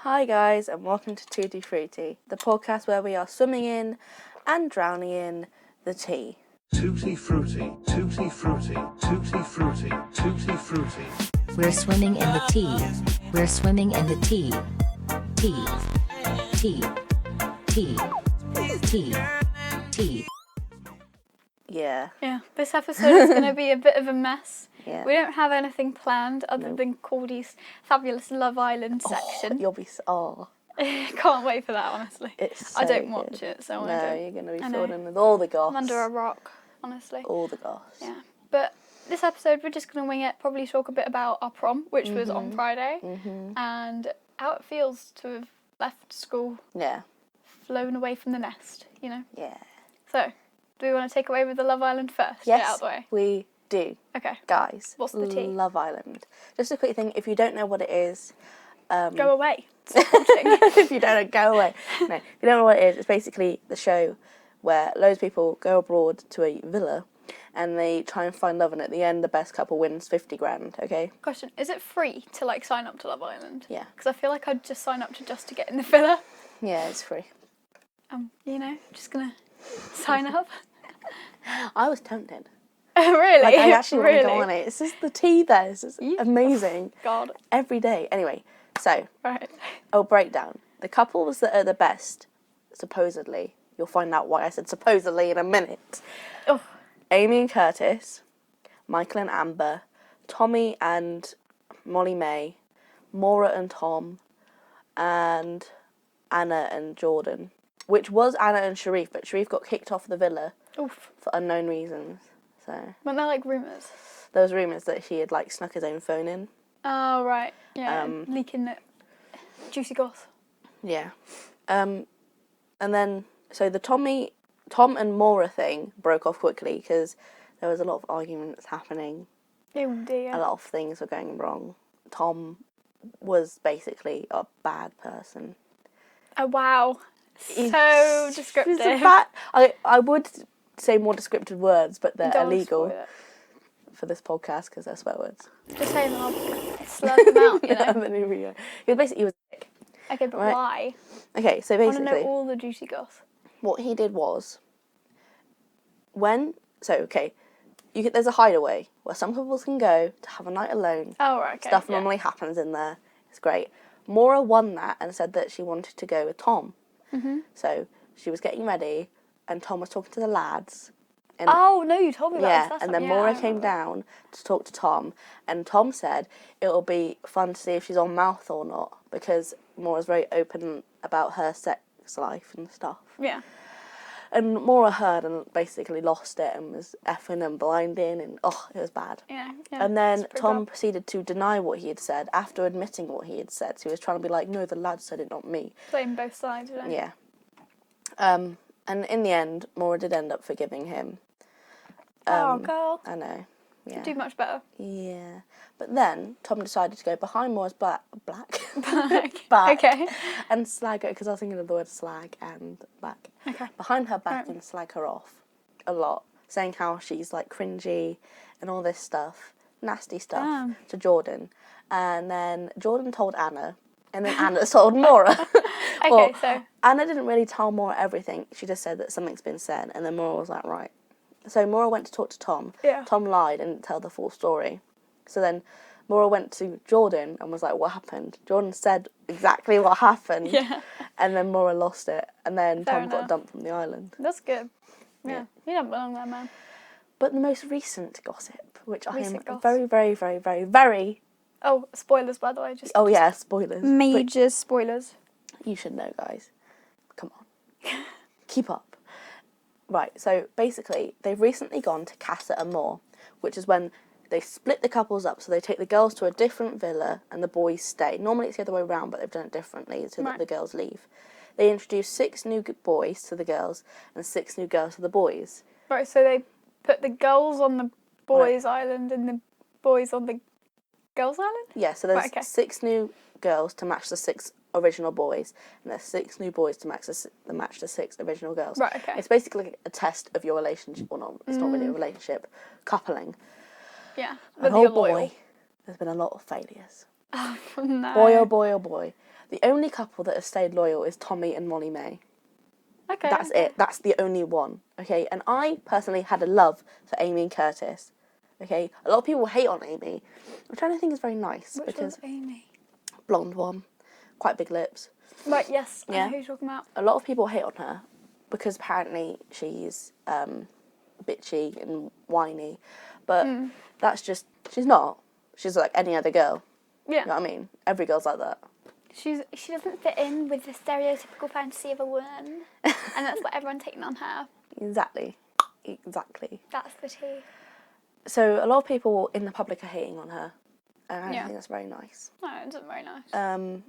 Hi guys, and welcome to Tootie, Fruitie, the podcast where we are swimming in and drowning in the tea. Tutti Frutti, Tutti Frutti, Tutti Frutti, Tutti Frutti. We're swimming in the tea. We're swimming in the tea. Tea. Tea. Tea. Tea. Tea. Yeah. Yeah, this episode is going to be a bit of a mess. Yeah. We don't have anything planned other than Cordy's fabulous Love Island section. You'll be Can't wait for that, honestly. It's so I don't good. watch it, so No, I don't. you're going to be I know. filled in with all the goss. I'm under a rock, honestly. All the goss. Yeah, but this episode we're just going to wing it, probably talk a bit about our prom, which was on Friday, and how it feels to have left school, Yeah. flown away from the nest, you know? Yeah. So, do we want to take away with the Love Island first? Yes, Get out of the way. we do. Okay. Guys. What's the tea? Love Island. Just a quick thing, if you don't know what it is... Go away. Stop watching. if you don't know, go away. No, if you don't know what it is, it's basically the show where loads of people go abroad to a villa and they try and find love, and at the end the best couple wins 50 grand, okay? Question, is it free to like sign up to Love Island? Yeah. Because I feel like I'd just sign up just to get in the villa. Yeah, it's free. Just gonna sign up. I was tempted. Really? Like, I actually want to Really? go on it. It's just the tea there. It's just amazing. God. Every day. Anyway, so, Right. breakdown. The couples that are the best, supposedly, you'll find out why I said supposedly in a minute. Oh. Amy and Curtis, Michael and Amber, Tommy and Molly May, Maura and Tom, and Anna and Jordan. Which was Anna and Sharif, but Sharif got kicked off the villa Oof. for unknown reasons. So Weren't there like rumours? there was rumours that he had like snuck his own phone in. Oh, right. Yeah. Leaking the juicy goss. Yeah. And then so the Tom and Maura thing broke off quickly because there was a lot of arguments happening. Oh dear. A lot of things were going wrong. Tom was basically a bad person. Oh wow. He's Descriptive. a bad, I would say more descriptive words, but they're Don't illegal spoil it. for this podcast because they're swear words. Just say them, I'll slurp them out, you know? And then here we go. He was sick. Okay, but Right. why? Okay, so I want to basically, know all the juicy goss. what he did was, there's a hideaway where some couples can go to have a night alone. Oh, right, okay. Stuff yeah. normally happens in there. It's great. Maura won that and said that she wanted to go with Tom. Mm-hmm. So she was getting ready, and Tom was talking to the lads. And Oh, no, you told me about yeah, this last and time. then Yeah, I Maura came remember. down to talk to Tom, and Tom said it'll be fun to see if she's on mouth or not, because Maura's very open about her sex life and stuff. Yeah. And Maura heard and basically lost it and was effing and blinding, and it was bad. Yeah. And then it's pretty Tom bad. proceeded to deny what he had said after admitting what he had said. So he was trying to be like, no, the lad said it, not me. Blame both sides, you know? Yeah. And in the end, Maura did end up forgiving him. Oh, girl. I know. Yeah. Do much better. Yeah. But then Tom decided to go behind Maura's back Okay. and slag her, because I was thinking of the word slag and back. Okay. Behind her back Right. and slag her off a lot, saying how she's like cringy and all this stuff, nasty stuff Damn. to Jordan. And then Jordan told Anna, and then Anna told Maura. Okay, so... Anna didn't really tell Maura everything. She just said that something's been said, and then Maura was like, right. So Maura went to talk to Tom. Yeah. Tom lied and didn't tell the full story. So then Maura went to Jordan and was like, what happened? Jordan said exactly what happened. Yeah. And then Maura lost it. And then Fair Tom got enough. dumped from the island. That's good. Yeah. Yeah. You don't belong there, man. But the most recent gossip, which I am Recent goss. very, very, very, very, very... Oh, spoilers, by the way. Just Oh, yeah, spoilers. But Major spoilers. you should know, guys. Come on. Keep up. Right, so basically, they've recently gone to Casa Amor, which is when they split the couples up, so they take the girls to a different villa and the boys stay. Normally it's the other way around, but they've done it differently so that Right. the girls leave. They introduce 6 new boys to the girls and 6 new girls to the boys. Right, so they put the girls on the boys' island and the boys on the girls' island? Yeah, so there's Right, okay. 6 new girls to match the 6 original boys, and there's 6 new boys to match the 6 original girls. Right, okay. It's basically a test of your relationship, or not, it's not really a relationship, coupling. Yeah. And But oh you're boy, loyal. there's been a lot of failures. No. Boy, oh boy, oh boy. The only couple that has stayed loyal is Tommy and Molly May. Okay. That's it. That's the only one. Okay, and I personally had a love for Amy and Curtis. Okay, a lot of people hate on Amy, which I don't think is very nice. Which because was Amy? blonde one, quite big lips. Right, yes. Yeah. I know who you're talking about. A lot of people hate on her because apparently she's bitchy and whiny, but that's just, she's not. She's like any other girl. Yeah. You know what I mean? Every girl's like that. She doesn't fit in with the stereotypical fantasy of a woman, and that's what everyone's taking on her. Exactly. That's the tea. So a lot of people in the public are hating on her, and I don't Yeah. think that's very nice. No, it isn't very nice.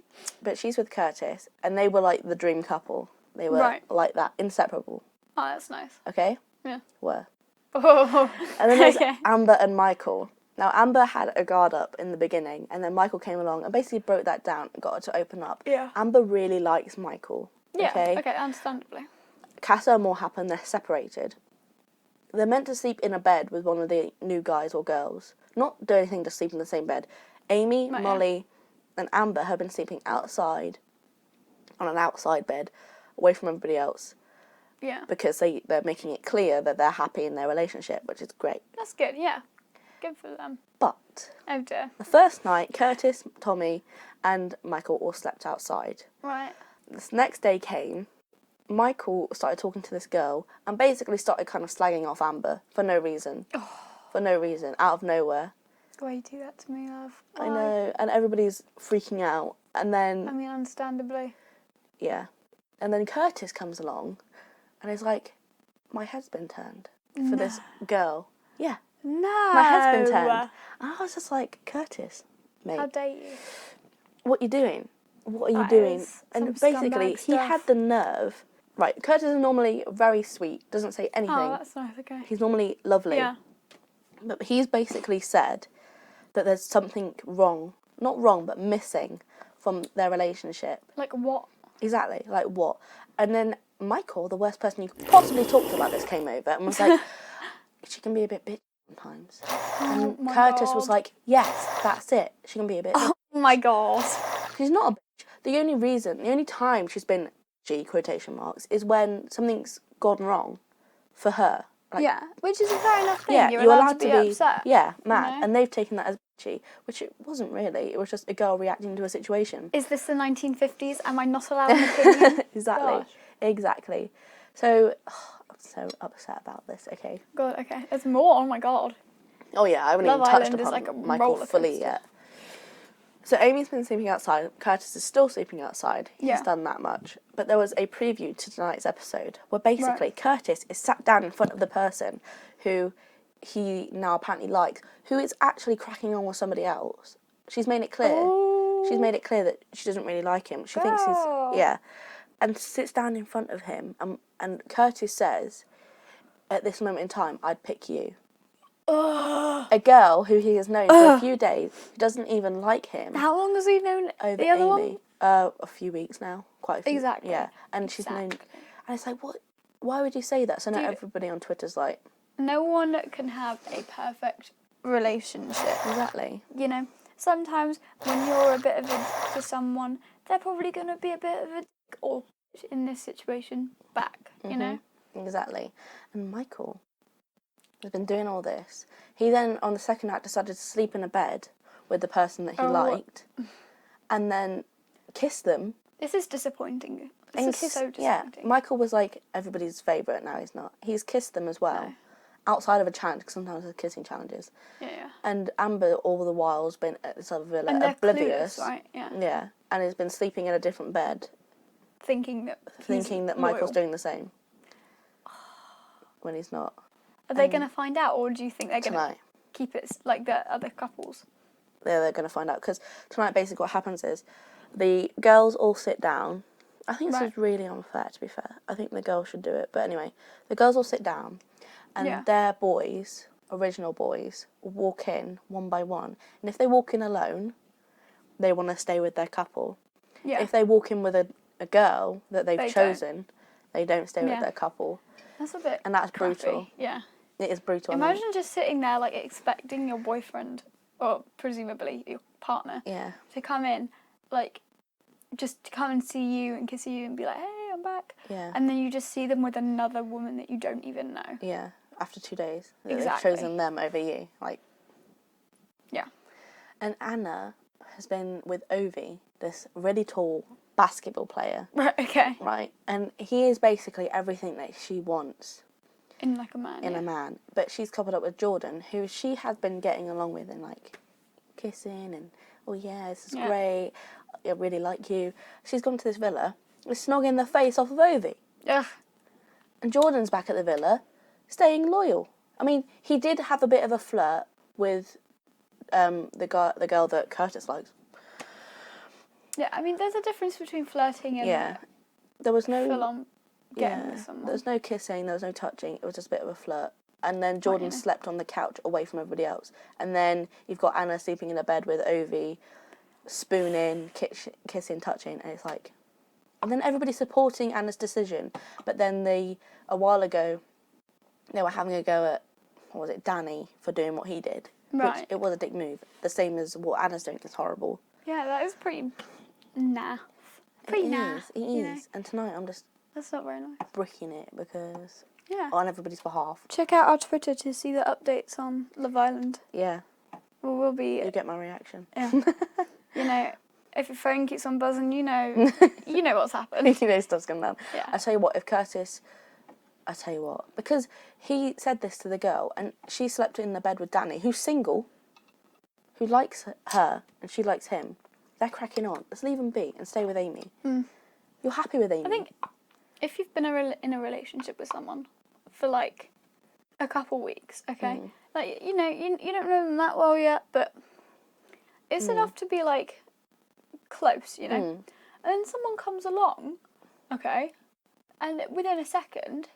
But she's with Curtis, and they were like the dream couple. They were Right. like that, inseparable. Oh, that's nice. Okay? Yeah. Were. Oh. And then there's Okay. Amber and Michael. Now, Amber had a guard up in the beginning, and then Michael came along and basically broke that down and got her to open up. Yeah. Amber really likes Michael. Yeah. Okay? Okay, understandably. Casa and more happen, they're separated. They're meant to sleep in a bed with one of the new guys or girls. Not do anything, just sleep in the same bed. Amy, Right, Molly, and Amber have been sleeping outside, on an outside bed, away from everybody else, Yeah. because they're making it clear that they're happy in their relationship, which is great. That's good, yeah. Good for them. But Oh dear. the first night, Curtis, Tommy, and Michael all slept outside. Right. This next day came, Michael started talking to this girl and basically started kind of slagging off Amber for no reason. For no reason, out of nowhere. Why you do that to me, love? I know, and everybody's freaking out. And then, I mean, understandably. yeah. And then Curtis comes along and is like, my head's been turned for this girl. Yeah, No. my head's been turned. And I was just like, Curtis, mate, How dare you? what are you doing? What are you That doing? is And some basically, scumbag he had stuff. the nerve. Right, Curtis is normally very sweet, doesn't say anything. Oh, that's nice, okay. He's normally lovely. Yeah. But he's basically said that there's something wrong. Not wrong, but missing from their relationship. Like what? Exactly, like what? And then Michael, the worst person you could possibly talk to about this, came over and was like, she can be a bit bitchy sometimes. And my Curtis was God. like, yes, that's it. She can be a bit Oh my god. She's not a bitch. The only time she's been bitchy, quotation marks, is when something's gone wrong for her. Like, Yeah, which is a fair enough thing. yeah, You're allowed to be upset. Yeah, mad. know? And they've taken that as bitchy, which it wasn't really. It was just a girl reacting to a situation. Is this the 1950s? Am I not allowed an opinion? Exactly. Gosh. Exactly. So, I'm so upset about this, okay? God, okay. There's more. Oh my god. Oh yeah, I haven't Love even touched Island is upon like a Michael roller fully coaster. yet. So Amy's been sleeping outside. Curtis is still sleeping outside. He's Yeah. done that much. But there was a preview to tonight's episode where basically Right. Curtis is sat down in front of the person who he now apparently likes, who is actually cracking on with somebody else. She's made it clear. She's made it clear that she doesn't really like him. She thinks Girl. he's, yeah. And sits down in front of him. And Curtis says, at this moment in time, I'd pick you. A girl who he has known for a few days, who doesn't even like him, How long has he known over the other Amy. one? A few weeks now, quite a few. Exactly. Yeah, and she's known, Exactly. and it's like, what? Why would you say that? So now Dude. everybody on Twitter's like, No one can have a perfect relationship. exactly. You know, sometimes when you're a bit of a dick to someone, they're probably going to be a bit of a dick or in this situation back, you know? Exactly. And Michael has been doing all this. He then, on the second act, decided to sleep in a bed with the person that he Oh. liked, and then kiss them. This is disappointing. And This is so yeah, disappointing. Michael was like everybody's favourite. Now he's not. He's kissed them as well, No. outside of a challenge. Because sometimes there's kissing challenges. Yeah. And Amber, all the while, has been at this other villa, And they're oblivious. clueless, right? Yeah. Yeah, and has been sleeping in a different bed, Thinking that he's thinking that loyal. Michael's doing the same. When he's not. Are they going to find out, or do you think they're going to Tonight. keep it like the other couples? Yeah, they're going to find out. Because tonight, basically, what happens is the girls all sit down. I think this Right. is really unfair, to be fair. I think the girls should do it. But anyway, the girls all sit down, and Yeah. their boys, original boys, walk in one by one. And if they walk in alone, they want to stay with their couple. Yeah. If they walk in with a girl that they've They don't. chosen, they don't stay Yeah. with their couple. That's a bit And that's crappy. brutal. Yeah. It is brutal. I mean, Imagine just sitting there like expecting your boyfriend, or presumably your partner, yeah. to come in, like just to come and see you and kiss you and be like, hey, I'm back. Yeah. And then you just see them with another woman that you don't even know. Yeah. After 2 days. That Exactly. They've chosen them over you. Like. Yeah. And Anna has been with Ovi, this really tall basketball player. Right, okay. Right? And he is basically everything that she wants In like a man. in yeah. a man. But she's coupled up with Jordan, who she has been getting along with and like kissing and, oh yeah, this is Yeah. great. I really like you. She's gone to this villa, is snogging the face off of Ovi. Ugh. And Jordan's back at the villa, staying loyal. I mean, he did have a bit of a flirt with the girl that Curtis likes. Yeah, I mean, there's a difference between flirting and Yeah. There was no... full on getting with someone. There was no kissing, there was no touching. It was just a bit of a flirt. And then Jordan slept on the couch away from everybody else. And then you've got Anna sleeping in a bed with Ovi, spooning, kissing, touching, and it's like... And then everybody's supporting Anna's decision. But then a while ago, they were having a go at, what was it, Danny, for doing what he did. Right. Which, it was a dick move. The same as what Anna's doing is horrible. Yeah, that is pretty naff. Pretty naff. It you know. is. And tonight I'm just That's not very nice. bricking it because... Yeah. On everybody's behalf. Check out our Twitter to see the updates on Love Island. Yeah. We'll be... You get my reaction. Yeah. You know, if your phone keeps on buzzing, you know what's happened. You know stuff's going down. Yeah. I tell you what, because he said this to the girl and she slept in the bed with Danny, who's single, who likes her and she likes him. They're cracking on. Let's leave them be and stay with Amy. You're happy with Amy. I think if you've been in a relationship with someone for like a couple weeks, okay, like you don't know them that well yet, but it's enough to be like close, you know. And then someone comes along, okay, and within a second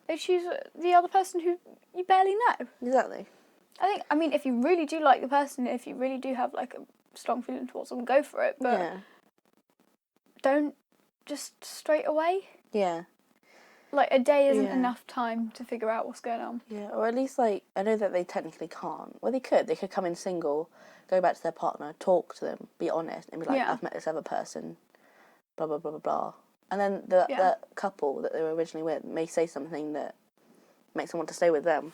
they choose the other person who you barely know. Exactly. I mean, if you really do like the person, if you really do have like a strong feeling towards them, go for it, but Yeah. don't just straight away. Yeah. Like, a day isn't Yeah. enough time to figure out what's going on. Yeah, or at least, like, I know that they technically can't. Well, they could. They could come in single, go back to their partner, talk to them, be honest, and be like, Yeah. I've met this other person, blah, blah, blah, blah, blah. And then the couple that they were originally with may say something that makes them want to stay with them.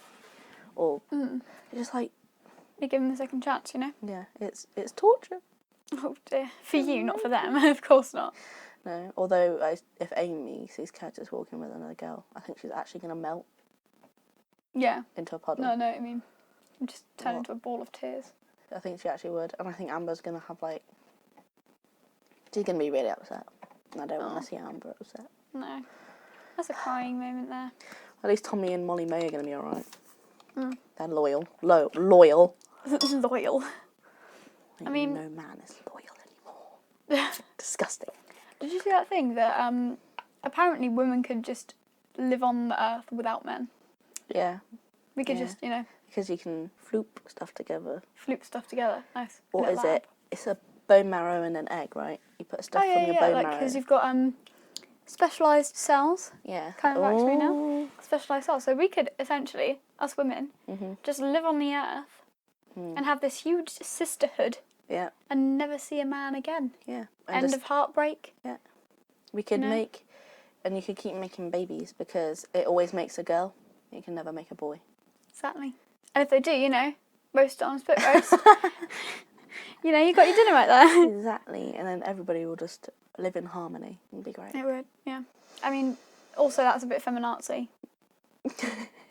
Or it's just like... You give them a second chance, you know? Yeah, it's torture. Oh dear. For you, not for them. Of course not. No, although if Amy sees Curtis walking with another girl, I think she's actually going to melt Yeah. into a puddle. No, I mean, just turn into a ball of tears. I think she actually would. And I think Amber's going to have, like... She's going to be really upset. And I don't want to see Amber upset. No. That's a crying moment there. At least Tommy and Molly May are going to be alright. They're loyal. Loyal. Loyal. I mean... No man is loyal anymore. Disgusting. Did you see that thing that apparently women could just live on the earth without men? Yeah. We could Yeah. just, you know, Because you can floop stuff together. floop stuff together. Nice. What Little is lab. it? It's a bone marrow and an egg, right? You put stuff Oh, from yeah, your yeah, bone like, marrow. because you've got specialised cells. Yeah. Kind of actually now. Ooh. Specialised cells. So we could essentially, us women, Mm-hmm. just live on the earth and have this huge sisterhood Yeah. and never see a man again. Yeah. End of heartbreak. Yeah. We could No. make... And you could keep making babies because it always makes a girl. You can never make a boy. Exactly. And if they do, you know, roast on spit roast. You know, you got your dinner right there. Exactly. And then everybody will just live in harmony. It'd be great. It would, yeah. I mean, also that's a bit feminazi.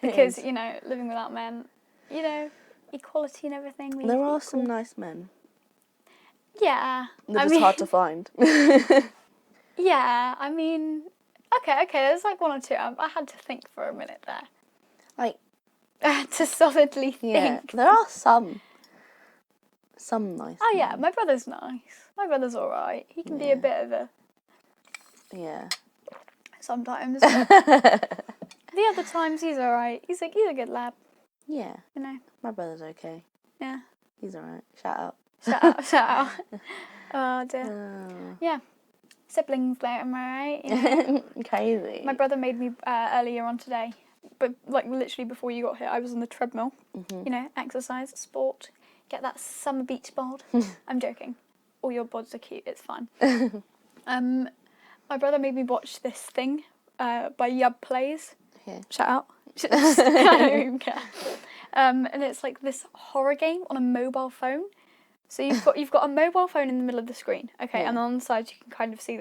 Because, you know, living without men, you know, equality and everything. we There need to are be some equal. nice men. Yeah. They're I just mean, hard to find. yeah, I mean, okay, there's like one or two. I had to think for a minute there. Like, To solidly think. yeah, there are some nice. Oh yeah, my brother's nice. My brother's alright. He can be a bit of a Yeah. sometimes. But the other times he's alright. He's a good lad, Yeah. you know. My brother's okay. Yeah. He's alright. Shout out. Shout out. Oh dear. Yeah. Siblings there, am I right? You know? Crazy. My brother made me earlier on today, but like literally before you got here, I was on the treadmill. You know, exercise, sport, get that summer beach bod. I'm joking. all your bods are cute. It's fine. My brother made me watch this thing by Yub Plays. Yeah. Shout out. I don't even care. And it's like this horror game on a mobile phone. So you've got a mobile phone in the middle of the screen, okay, Yeah. and on the side you can kind of see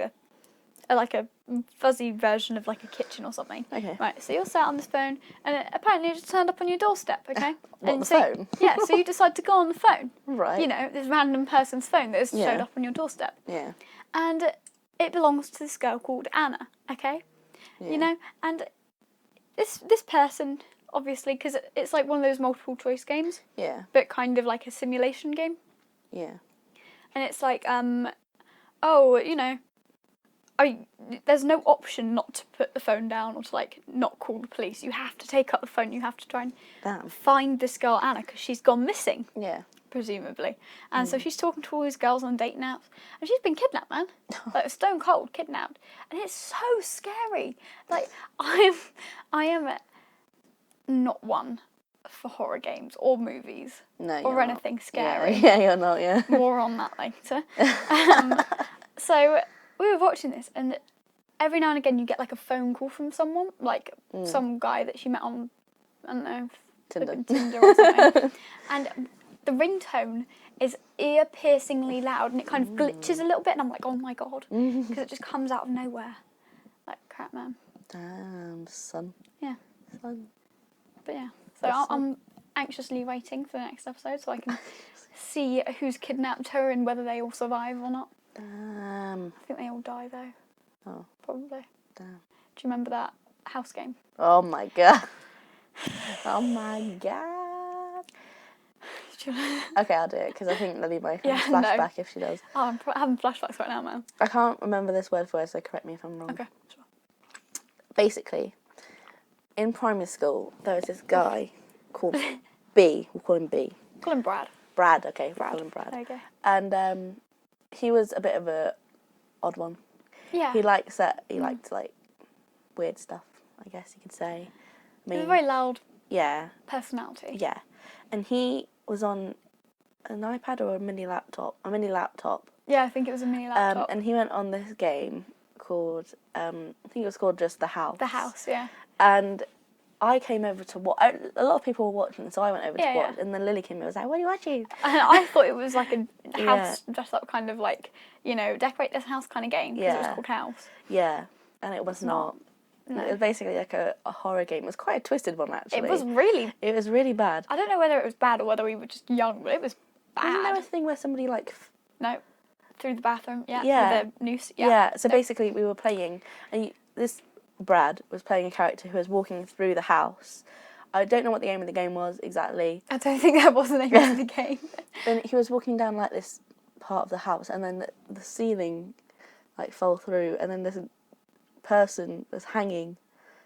like a fuzzy version of like a kitchen or something. Okay. Right. So you're sat on this phone, and it apparently just turned up on your doorstep. Okay. What, and the so, phone? Yeah. So you decide to go on the phone. Right. You know, this random person's phone that has Yeah. showed up on your doorstep. Yeah. And it belongs to this girl called Anna. Okay. Yeah. You know, and this person, obviously, because it's like one of those multiple choice games, Yeah. but kind of like a simulation game. Yeah. And it's like, oh, you know, there's no option not to put the phone down or to like not call the police. You have to take up the phone. You have to try and Damn. find this girl Anna because she's gone missing, Yeah. presumably. And so she's talking to all these girls on date now, and she's been kidnapped, man. Like stone cold kidnapped, and it's so scary. Like I am not one for horror games or movies No. or you're not. anything scary. Yeah. You're not. Yeah. More on that later. So we were watching this, and every now and again you get like a phone call from someone, like some guy that she met on, I don't know, Tinder. Tinder or something. And the ringtone is ear-piercingly loud, and it kind of glitches a little bit, and I'm like, oh my god, because it just comes out of nowhere. Like, crap, man. Damn, son. Yeah. Son. But yeah, so I'm anxiously waiting for the next episode so I can see who's kidnapped her and whether they all survive or not. Damn. I think they all die though. Oh. Probably. Damn. Do you remember that house game? Oh my god. Oh my god. Do you- Okay, I'll do it because I think Lily might have Yeah, a no. flashback if she does. Oh, I'm having flashbacks right now, man. I can't remember this word for word, so correct me if I'm wrong. Okay, sure. Basically, in primary school, there was this guy called B. We'll call him B. Call him Brad. Brad, okay, call him Brad. There you go. And he was a bit of a odd one. Yeah. He liked like weird stuff, I guess you could say. I He has mean, a very loud yeah, personality. yeah. And he was on an iPad or a mini laptop. Yeah, I think it was a mini laptop. And he went on this game called, I think it was called just The House. The house, yeah. And I came over to watch. A lot of people were watching, so I went over to Yeah, watch. yeah. And then Lily came and was like, "What are you watching?" And I thought it was like a Yeah. house dress up kind of like, you know, decorate this house kind of game because it was Yeah. called House. Yeah, and it was not. No. It was basically like a horror game. It was quite a twisted one, actually. It was really, It was really bad. I don't know whether it was bad or whether we were just young, but it was Wasn't there a bad. thing where somebody like? No, through the bathroom, yeah. Yeah. With the noose, Yeah. yeah. So basically, we were playing, and this Brad was playing a character who was walking through the house. I don't know what the aim of the game was exactly. I don't think that was the name of the game. Then he was walking down like this part of the house, and then the ceiling like fell through, and then this person was hanging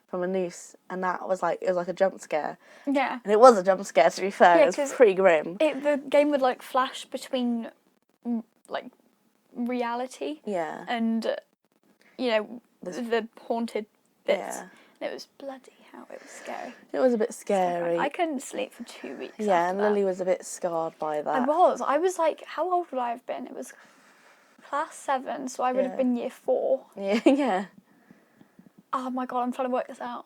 from a noose, and that was like, it was like a jump scare. Yeah. And it was a jump scare, to be fair. Yeah, It was 'cause pretty grim. The game would like flash between like reality Yeah. and you know the haunted bits. Yeah. And it was bloody hell. It was scary. It was a bit scary. I couldn't sleep for 2 weeks. Yeah, after and that. Lily was a bit scarred by that. I was like, how old would I have been? It was class 7, so I would have Yeah. been year 4. Yeah, yeah. Oh my god, I'm trying to work this out.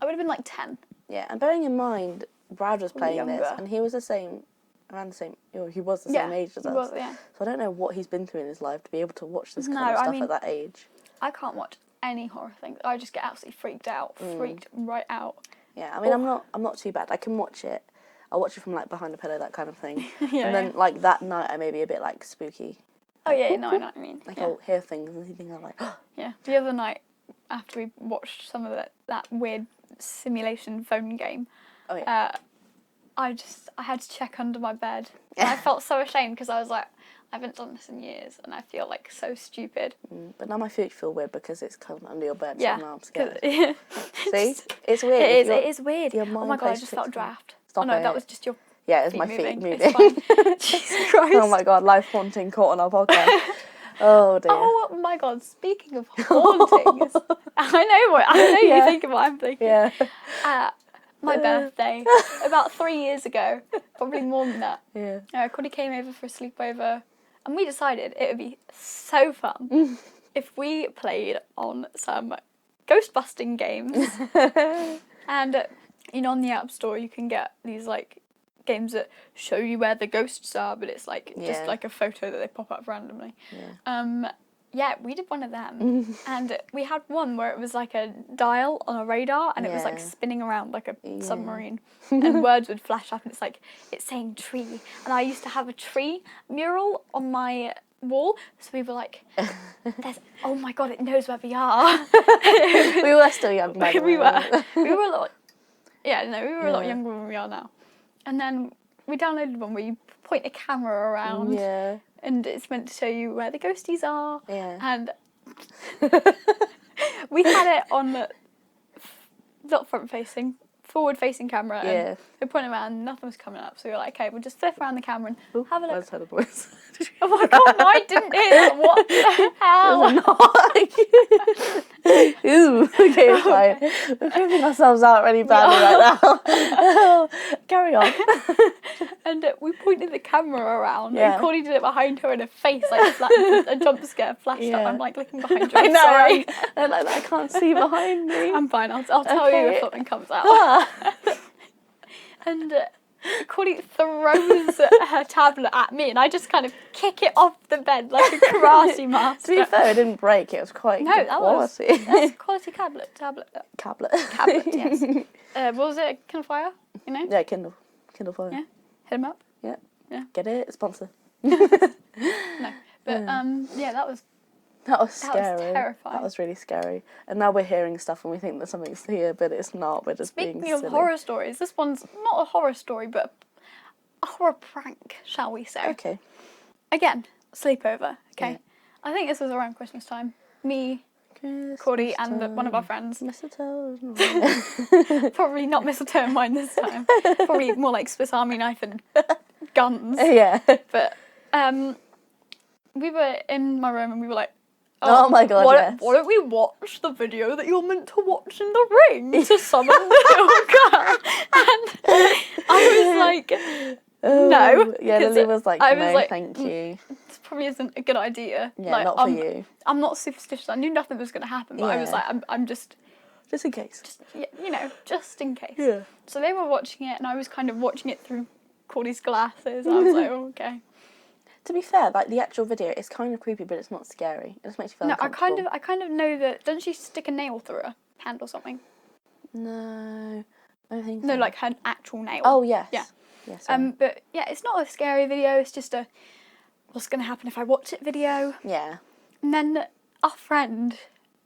I would have been like 10. Yeah, and bearing in mind, Brad was playing this, Younger. and he was the same, around the same, he was the Yeah, same age as he us. was, yeah. So I don't know what he's been through in his life to be able to watch this No, kind of I stuff mean- at that age. I can't watch any horror things. I just get absolutely freaked out. Freaked right out. Yeah, I mean, I'm not too bad. I can watch it. I'll watch it from like behind a pillow, that kind of thing. Yeah, and then yeah. like that night, I may be a bit like spooky. Oh yeah, no, I know what I mean. Like Yeah. I'll hear things and see things. I'm like, oh, Yeah. The other night, after we watched some of that weird simulation phone game, yeah. I had to check under my bed. And I felt so ashamed because I was like, I haven't done this in years, and I feel like so stupid. But now my feet feel weird because it's come under your bed, Yeah. so now I'm scared. Yeah. See, it's weird. It If is. It is weird. your Oh mind my god, I plays just tricks felt a on you. draft. Stop Oh no, that it. was just your Yeah, it's feet my feet moving. It's fine. Jesus Christ. Oh my god, life haunting caught on our podcast. Oh dear. Oh my god, speaking of hauntings, I know you Yeah. think of what I'm thinking. Yeah. My birthday, about 3 years ago, probably more than that. Yeah. Cody came over for a sleepover And we decided it would be so fun if we played on some ghost busting games. And on the App Store you can get these like games that show you where the ghosts are, but it's like just like a photo that they pop up randomly. Yeah, we did one of them, and we had one where it was like a dial on a radar, and it was like spinning around like a submarine, and words would flash up, and it's saying tree, and I used to have a tree mural on my wall, so we were like, oh my god, it knows where we are. We were still young, by the way. we were a lot, we were a lot younger than we are now, and then we downloaded one where you point a camera around. And it's meant to show you where the ghosties are. And we had it on the not front facing, forward facing camera. And we pointed around, nothing was coming up. So we were like, okay, we'll just flip around the camera and have a look. I just heard a voice. Oh my god, no, I didn't hear that. What the hell? Ooh, okay, it's fine. We're proving ourselves out really badly right now. Carry on. And we pointed the camera around, and Cordy did it behind her in her face, like a jump scare flashed up. I'm like looking behind her. I know, sorry. I'm like, I can't see behind me. I'm fine. I'll tell you if something comes out. And Cordy throws her tablet at me, and I just kind of kick it off the bed like a karate master. To be fair, it didn't break. It was quite good quality. That's quality tablet. Tablet. Yes. What was it? Kindle Fire? Yeah, Kindle Fire. Yeah. Hit 'em up. Yeah. Get it? Sponsor. No, but that was scary. That was terrifying. That was really scary. And now we're hearing stuff and we think that something's here, but it's not. We're just being silly. Speaking of horror stories, this one's not a horror story, but a horror prank, shall we say? Okay. Again, sleepover. Okay. Yeah. I think this was around Christmas time. Me, Cordy, and one of our friends. Mistletoe. Probably not mistletoe in mine this time. Probably more like Swiss Army knife and guns. Yeah. But we were in my room and we were like, oh my god, yes. Why don't we watch the video that you're meant to watch in the ring to summon the little girl? And I was like, no. Yeah, Lily was like, no, like, thank you. This probably isn't a good idea. Yeah, like, not for you. I'm not superstitious. I knew nothing was going to happen, but I was like, I'm just... Just in case. Just in case. Yeah. So they were watching it, and I was kind of watching it through Cordy's glasses. I was like, oh, okay. To be fair, like the actual video is kind of creepy, but it's not scary. It just makes you feel uncomfortable. I kind of know that. Doesn't she stick a nail through her hand or something? No, I don't think so. No, like her actual nail. Oh yes. Yeah. Yes. But yeah, it's not a scary video. It's just a what's going to happen if I watch it video. Yeah. And then our friend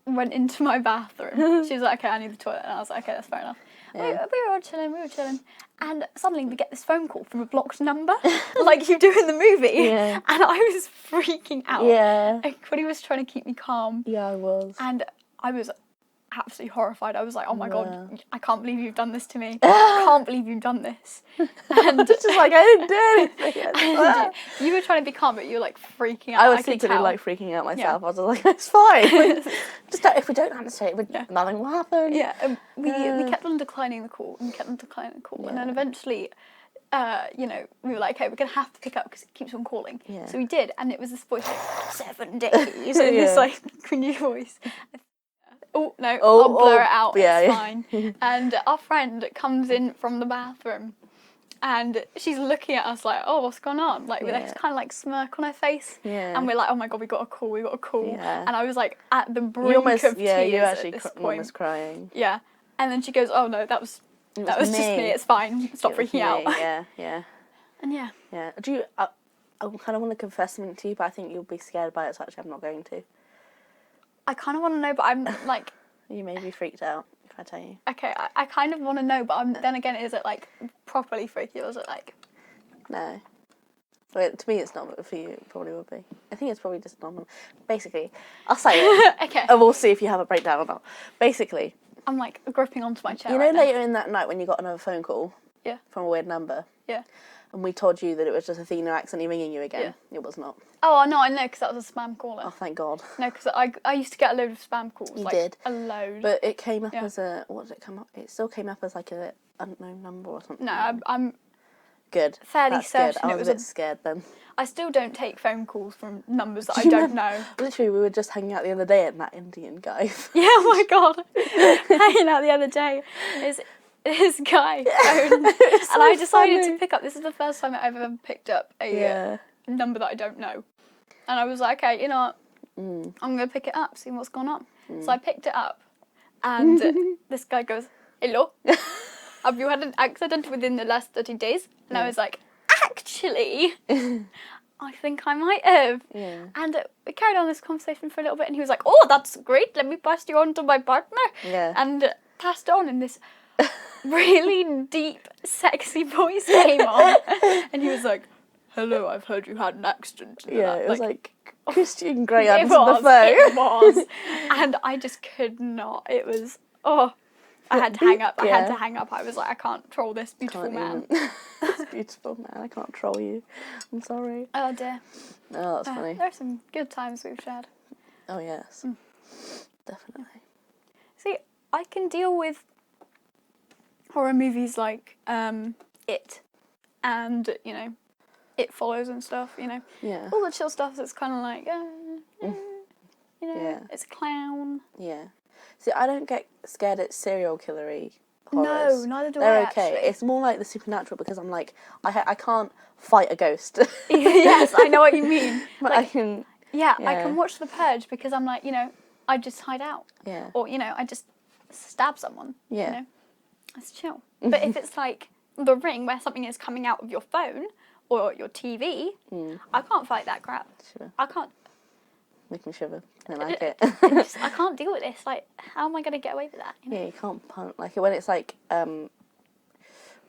went into my bathroom. She was like, okay, I need the toilet. And I was like, okay, that's fair enough. Yeah. We were chilling. And suddenly we get this phone call from a blocked number, like you do in the movie. Yeah. And I was freaking out. Yeah. And Cordy was trying to keep me calm. Yeah, I was. And I was absolutely horrified. I was like, oh my god, I can't believe you've done this to me. I can't believe you've done this. And it's just like, I didn't do anything. And you were trying to be calm, but you were like freaking out. I was literally like freaking out myself. I was like, it's fine. Just if we don't understand it, nothing will happen. Yeah, we kept on declining the call and and then eventually, we were like, okay, we're gonna have to pick up because it keeps on calling. Yeah. So we did, and it was this voice like 7 days, and this like cringy voice. Oh no, I'll blur it out. Yeah, it's fine. And our friend comes in from the bathroom, and she's looking at us like, oh, what's going on? Like with this kind of like smirk on her face. Yeah. And we're like, oh my god, we got a call. Yeah. And I was like at the brink of tears. Yeah, you actually at this point. almost crying. Yeah. And then she goes, oh no, that was just me. It's fine. Stop freaking out. Yeah. And yeah. Yeah. Do you? I kind of want to confess something to you, but I think you'll be scared by it, so actually I'm not going to. I kind of want to know, but I'm like... You may be freaked out if I tell you. Okay, I kind of want to know, but then again, is it like properly freaky, or is it like... No. Well, to me it's not, but for you it probably would be. I think it's probably just normal. Basically, I'll say it. Okay. And we'll see if you have a breakdown or not. Basically... I'm like gripping onto my chair. You know, later in that night when you got another phone call? Yeah. From a weird number? Yeah. And we told you that it was just Athena accidentally ringing you again. Yeah. It was not. Oh, no, I know, because that was a spam caller. Oh, thank God. No, because I used to get a load of spam calls. You like, did. A load. But it came up as a... What did it come up? It still came up as like a unknown number or something. No, I'm... Good. fairly That's certain good. I it was was a bit scared then. I still don't take phone calls from numbers that I you don't remember- know. Literally, we were just hanging out the other day, and that Indian guy. Yeah, oh my god. Hanging out the other day, this guy phoned, and I decided to pick up. This is the first time I've ever picked up a number that I don't know. And I was like, okay, you know what? I'm going to pick it up, see what's going on. So I picked it up, and this guy goes, hello? Have you had an accident within the last 30 days? And I was like, actually, I think I might have. Yeah. And we carried on this conversation for a little bit, and he was like, oh, that's great, let me pass you on to my partner. Yeah. And passed on, and this really deep, sexy voice came on. And he was like, hello, I've heard you had an accident. And Yeah, it was like Christian Grey it answered the was, phone. it was. And I just could not. It was, I had to hang up. I had to hang up. I was like, I can't troll this beautiful man. This beautiful man. I can't troll you. I'm sorry. Oh dear. Oh, that's funny. There are some good times we've shared. Oh, yes. Definitely. See, I can deal with horror movies like It and, you know, It Follows and stuff, you know. Yeah. All the chill stuff that's kind of like, you know, Yeah. it's a clown. Yeah. See, I don't get scared at serial killery No, horrors. neither do They're I, okay. actually. It's more like the supernatural because I'm like, I can't fight a ghost. Yes, I know what you mean. But Like, I can... yeah, I yeah. can watch The Purge because I'm like, you know, I just hide out. Yeah. Or, you know, I just stab someone. Yeah. You know, it's chill. But if it's like The Ring where something is coming out of your phone or your TV, I can't fight that crap. Sure. I can't. Make me shiver. I don't like it. I can't deal with this. Like, how am I going to get away with that? You know? Yeah, you can't punt. Like, when it's like,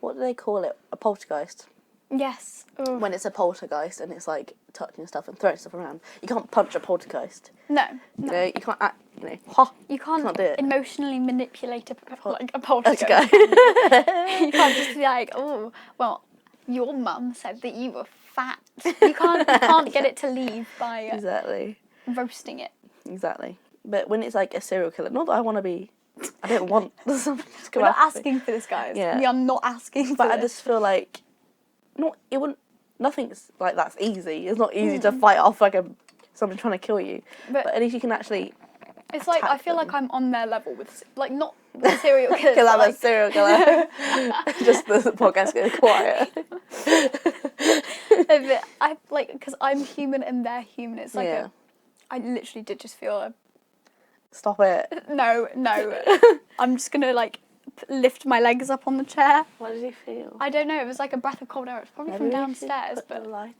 what do they call it? A poltergeist. Yes. Ugh. When it's a poltergeist and it's like touching stuff and throwing stuff around. You can't punch a poltergeist. No. You know, you can't act, you know, ha! You can't do it. emotionally manipulate a poltergeist. Let's go. You can't just be like, oh, well, your mum said that you were fat. You can't get it to leave by Exactly. roasting it. Exactly. But when it's like a serial killer, not that I want to be, I don't want someone to come We're not after me. asking for this, guys. Yeah. We are not asking for But I this. just feel like, nothing's like that's easy. It's not easy to fight off like someone trying to kill you. But- But at least you can actually. It's like, I attack feel them. like I'm on their level with, like, not with serial killers. Because but I'm like, a serial killer. Just the podcast goes quiet. but I like, because I'm human and they're human. It's like Yeah. I literally did just feel Stop it. no. I'm just gonna like lift my legs up on the chair. What did you feel? I don't know. It was like a breath of cold air. It's probably from Maybe we should downstairs, put but the light.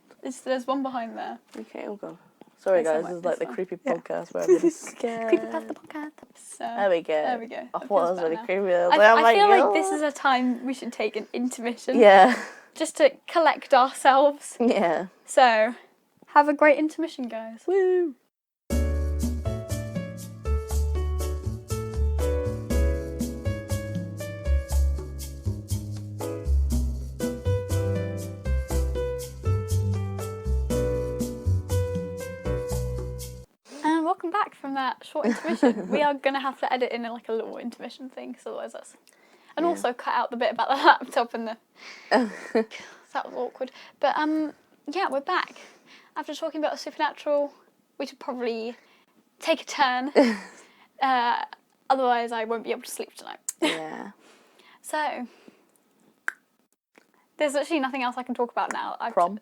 there's one behind there. Okay, oh god. Sorry It's guys, alright, this is like it's the fine. creepy podcast where everyone's scared. Creepypasta podcast. So, There we go. There we go. I That thought it feels was better really now. creepy. I was I, like, oh I my feel god. like this is a time we should take an intermission. Yeah. Just to collect ourselves. Yeah. So, have a great intermission, guys. Woo. And welcome back from that short intermission. We are going to have to edit in like a little intermission thing, because otherwise that's... And also cut out the bit about the laptop and the... That was awkward. But, yeah, we're back. After talking about the supernatural, we should probably take a turn. Otherwise, I won't be able to sleep tonight. Yeah. So, there's actually nothing else I can talk about now. Prom.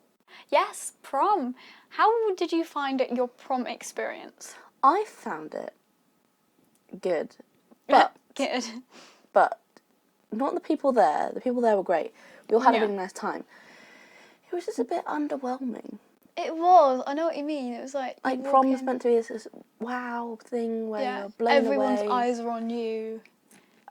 Yes, prom. How did you find your prom experience? I found it good. But Good. but not the people there. The people there were great. We all had Yeah. a really nice time. It was just a bit underwhelming. It was. I know what you mean. It was like you Like walk prom was in, meant to be this wow thing where yeah, you're blown everyone's away. eyes are on you.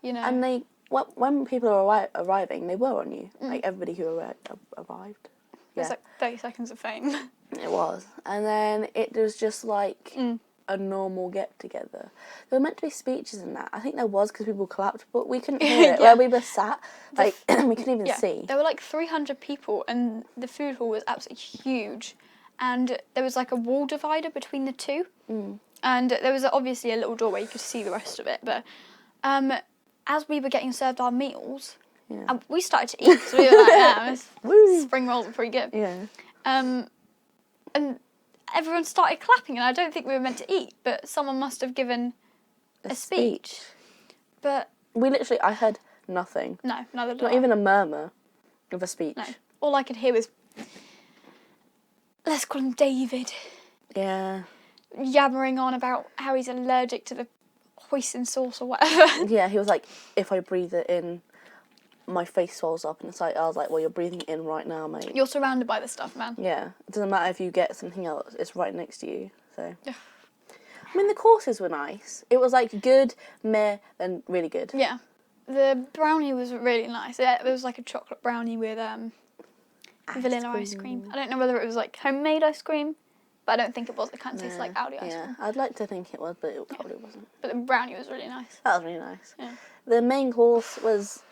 You know. And they, when people are arriving, they were on you. Like everybody who arrived. It was Yeah, like 30 seconds of fame. it was. And then it was just like a normal get together. There were meant to be speeches in that. I think there was because people clapped, but we couldn't hear it Yeah. where we were sat. Like we couldn't even Yeah. see. There were like 300 people, and the food hall was absolutely huge. And there was like a wall divider between the two. And there was obviously a little door where you could see the rest of it. But as we were getting served our meals, Yeah. And we started to eat because we were like, yeah, Woo. spring rolls are pretty good. Yeah. And everyone started clapping, and I don't think we were meant to eat, but someone must have given a speech. But I heard nothing. no, neither did Not I. even a murmur of a speech. No. All I could hear was, let's call him David, Yeah. yammering on about how he's allergic to the hoisin sauce or whatever. Yeah, he was like, if I breathe it in, my face swells up. And it's like, I was like, well, you're breathing it in right now, mate. You're surrounded by this stuff, man. Yeah. It doesn't matter if you get something else, it's right next to you. So. Yeah. I mean, the courses were nice. It was like good, meh, and really good. Yeah. The brownie was really nice. It was like a chocolate brownie with vanilla ice cream. I don't know whether it was like homemade ice cream, but I don't think it was. It kind of tastes like Aldi ice cream. I'd like to think it was, but it probably wasn't. But the brownie was really nice. That was really nice. Yeah. The main course was,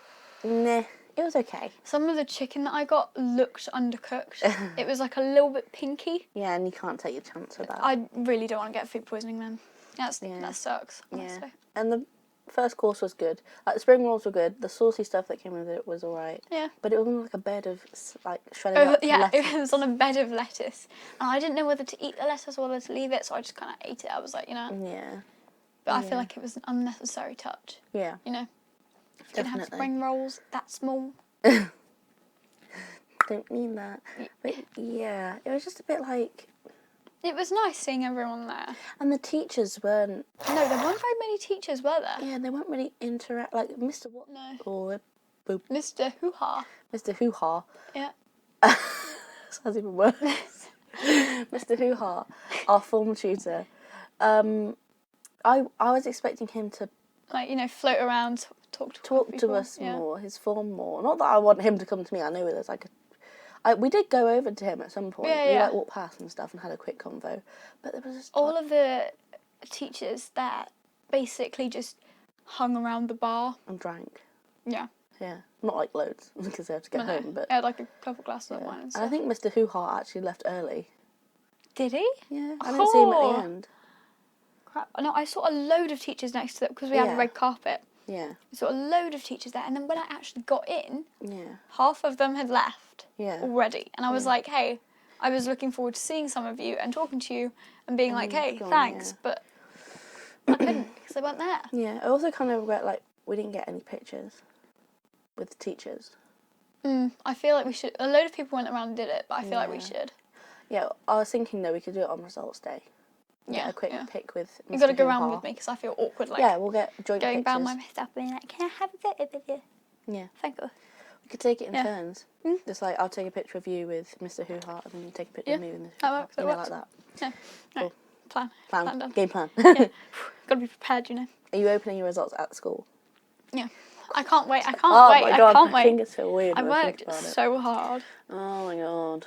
meh. It was okay. Some of the chicken that I got looked undercooked. It was like a little bit pinky. Yeah, and you can't take your chance with that. I really don't want to get food poisoning then. That sucks, honestly. Yeah. And the first course was good. Like, the spring rolls were good. The saucy stuff that came with it was alright. Yeah. But it was on like a bed of like shredded up Yeah, lettuce. it was on a bed of lettuce. And I didn't know whether to eat the lettuce or whether to leave it, so I just kind of ate it. I was like, Yeah. But I feel like it was an unnecessary touch. Yeah. You know? You can have spring rolls that small. Don't mean that. But yeah, it was just a bit like... It was nice seeing everyone there. And the teachers weren't... No, there weren't very many teachers, were there? Yeah, they weren't really like Mr. What? No. Or boop. Mr. Hoo-Ha. Mr. Hoo-Ha. Yeah. Sounds even worse. Mr. Hoo-Ha, our form tutor. I was expecting him to Like, float around, talk to people. us more, his form more. Not that I want him to come to me. I know there's like we did go over to him at some point. Yeah, We yeah. like walked past and stuff and had a quick convo. But there was just All of the teachers there basically just hung around the bar. and drank. Yeah. Yeah, not like loads because they have to get home. But I had like a couple glasses of wine and and stuff. I think Mr. Hoo-Ha actually left early. Did he? Yeah, I didn't see him at the end. Crap. No, I saw a load of teachers next to it because we had a Yeah. red carpet. Yeah, I saw a load of teachers there, and then when I actually got in, yeah, half of them had left yeah. already, and I was like, "Hey, I was looking forward to seeing some of you and talking to you and being like, hey, gone, thanks," yeah. but I couldn't because they weren't there. Yeah, I also kind of regret like we didn't get any pictures with the teachers. I feel like we should. A load of people went around and did it, but I feel like we Yeah. should. Yeah, I was thinking though we could do it on results day. Yeah, Get a quick yeah. pic with. You got to Mr. go around Hoo-Ha. with me because I feel awkward. Like Yeah, we'll get joint going pictures. down by myself, being like, "Can I have a photo with you?" Yeah, Thank you. we could take it in Yeah. turns. Just like I'll take a picture of you with Mr. Hoo-Ha, and then you take a picture of Yeah, me with Mr. that Hoo-Ha. works, that You know, works. like that. Yeah. Cool. Right. Plan. Plan done. game plan. Yeah. Got to be prepared, Are you opening your results at school? Yeah. I can't wait. I can't Oh wait. my god, I can't my wait. fingers feel weird. I when I worked think about it. so hard. Oh my god.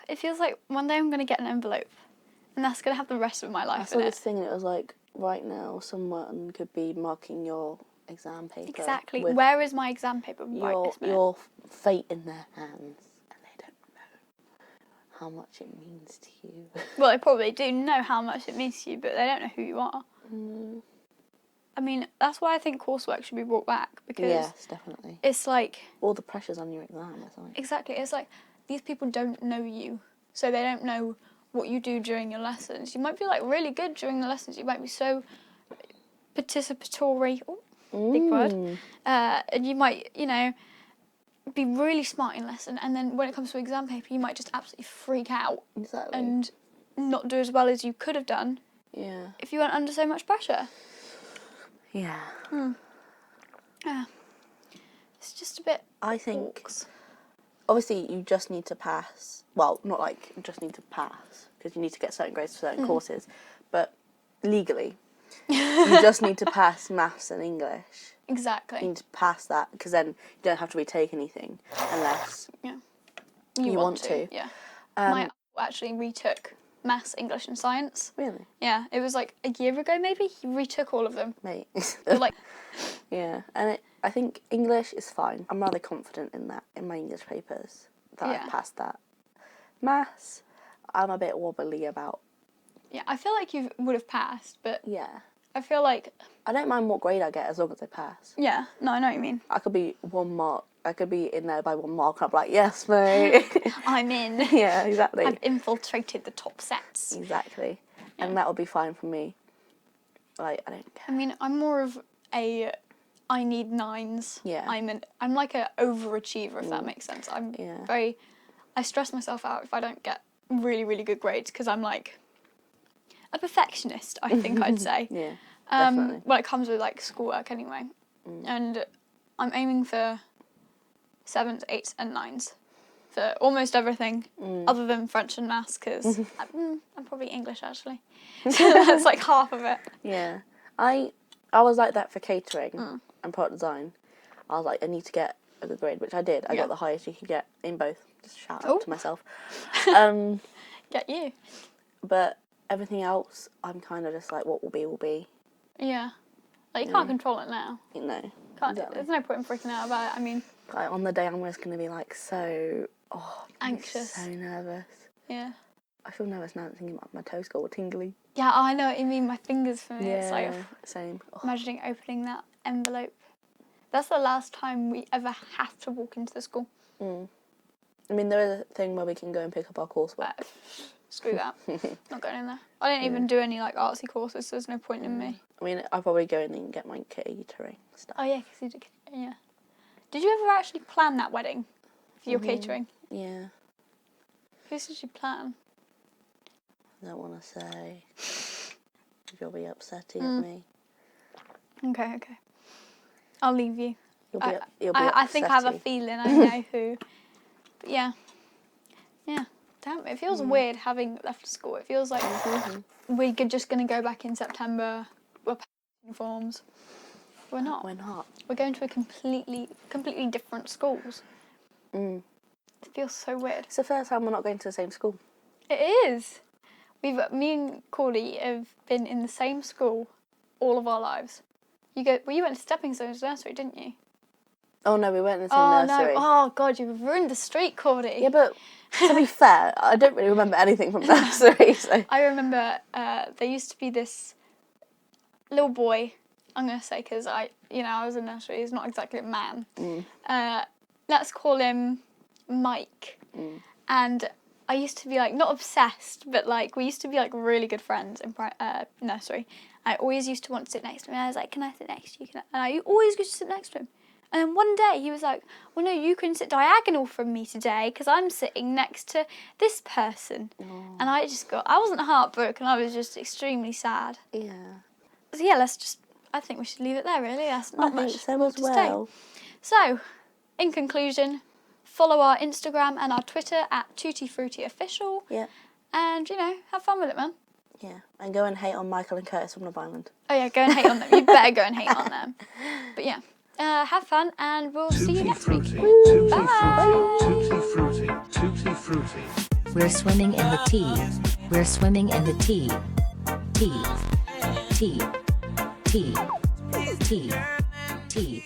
It feels like one day I'm going to get an envelope and that's going to have the rest of my I life saw in this it. thing and it was like, right now someone could be marking your exam paper. Exactly. with Where is my exam paper right this minute? your fate in their hands, and they don't know how much it means to you. Well, they probably do know how much it means to you, but they don't know who you are. I mean, that's why I think coursework should be brought back, because Yes, definitely. it's like, All the pressure's on your exam or something. exactly, it's like these people don't know you, so they don't know what you do during your lessons. You might be like really good during the lessons, you might be so participatory, big word, and you might, be really smart in lesson, and then when it comes to exam paper, you might just absolutely freak out Exactly. and not do as well as you could have done Yeah. if you weren't under so much pressure. Yeah. Yeah. It's just a bit I think, orcs. obviously, you just need to pass. Well, not like you just need to pass, because you need to get certain grades for certain courses, but legally, you just need to pass maths and English. Exactly. You need to pass that, because then you don't have to retake anything unless you want to. Yeah. My uncle actually retook maths, English and science. Really, Yeah, it was like a year ago maybe. He retook all of them. mate. Like, Yeah, and I think English is fine. I'm rather confident in that, in my English papers, that Yeah. I've passed that. Maths, I'm a bit wobbly about. yeah, I feel like you would have passed, but Yeah. I feel like, I don't mind what grade I get as long as I pass. yeah, no, I know what you mean. I could be 1 mark. I could be in there by 1 mark, and I'm like, yes, mate. I'm in. Yeah, exactly. I've infiltrated the top sets. Exactly. Yeah. And that'll be fine for me. Like, I don't I care. mean, I'm more of a, I need 9s. Yeah. I'm like a overachiever, if that makes sense. I'm Yeah. I stress myself out if I don't get really, really good grades, because I'm like a perfectionist, I think I'd say. Yeah, definitely. When it comes with like schoolwork anyway. And I'm aiming for 7s, 8s and 9s for almost everything other than French and maths, because I'm probably English actually. So that's like half of it. Yeah. I was like that for catering and product design. I was like, I need to get a good grade, which I did. I Yeah. got the highest you could get in both. Just shout out Oh. to myself. Get you. But everything else, I'm kind of just like, what will be, will be. Yeah. Like, you can't control it now. You know. Can't, Exactly. There's no point in freaking out about it. I mean, Like, on the day, I'm just going to be like so, anxious. so nervous. Yeah. I feel nervous now thinking about my toes got all tingly. Yeah, I know what you mean. My fingers for me. It's like same. Oh, imagining opening that envelope. That's the last time we ever have to walk into the school. I mean, there is a thing where we can go and pick up our coursework. Screw that. Not going in there. I didn't even do any like artsy courses, so there's no point in me. I mean, I'll probably go in and get my catering stuff. Oh yeah, because you did. Yeah. Did you ever actually plan that wedding for your catering? Yeah, Who did you plan? I don't want to say. You'll be upsetty at me. Okay. I'll leave you. You'll be I think I have a upsetty. feeling I know who. But yeah. Damn, it feels weird having left school. It feels like we're just going to go back in September. We're packing uniforms. We're not. We're not. We're going to a completely different schools. Mm. It feels so weird. It's the first time we're not going to the same school. It is. Me and Cordy have been in the same school all of our lives. You went to Stepping Stones Nursery, didn't you? Oh no, we went in the same nursery. No! Oh God, you've ruined the streak, Cordy. Yeah, but to be fair, I don't really remember anything from nursery. So. I remember there used to be this little boy. I'm gonna say because I was in nursery. He's not exactly a man. Let's call him Mike. And I used to be like not obsessed, but like we used to be like really good friends in nursery. I always used to want to sit next to him. And I was like, "Can I sit next to you?" And I always used to sit next to him. And then one day he was like, "Well, no, you can sit diagonal from me today because I'm sitting next to this person." And I wasn't heartbroken. I was just extremely sad. Yeah. So yeah, I think we should leave it there. Really, that's not much so more as to well. say. So, in conclusion, follow our Instagram and our Twitter at Tootie Fruitie Official. Yeah. And have fun with it, man. Yeah. And go and hate on Michael and Curtis from Love Island. Oh yeah, go and hate on them. You better go and hate on them. But yeah, have fun, and we'll see you Tutti next frutti, week. tutti Bye. frutti, tutti frutti, tutti frutti. We're swimming in the tea. We're swimming in the tea. Tea. Tea. Tea. Tea. Tea.